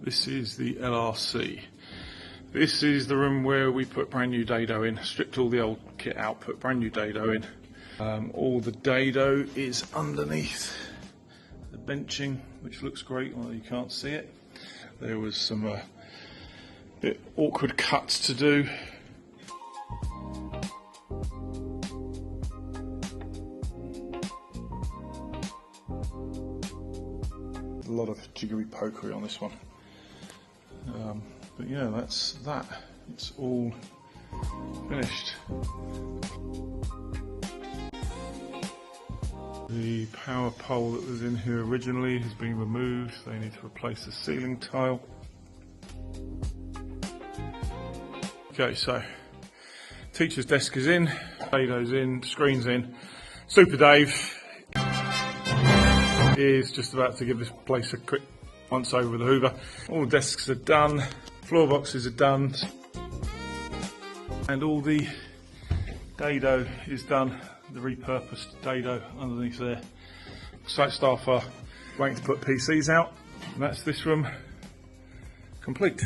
This is the LRC. This is the room where we put brand new dado in, stripped all the old kit out, put brand new dado in. All the dado is underneath the benching, which looks great, although you can't see it. There was some bit awkward cuts to do. A lot of jiggory pokery on this one. But yeah, that's that. It's all finished. The power pole that was in here originally has been removed. They need to replace the ceiling tile. Okay, so teacher's desk is in, dado's in, screen's in. Super Dave is just about to give this place a quick once over with the hoover. All the desks are done, floor boxes are done, and all the dado is done, the repurposed dado underneath there. Site staff are waiting to put PCs out, and that's this room complete.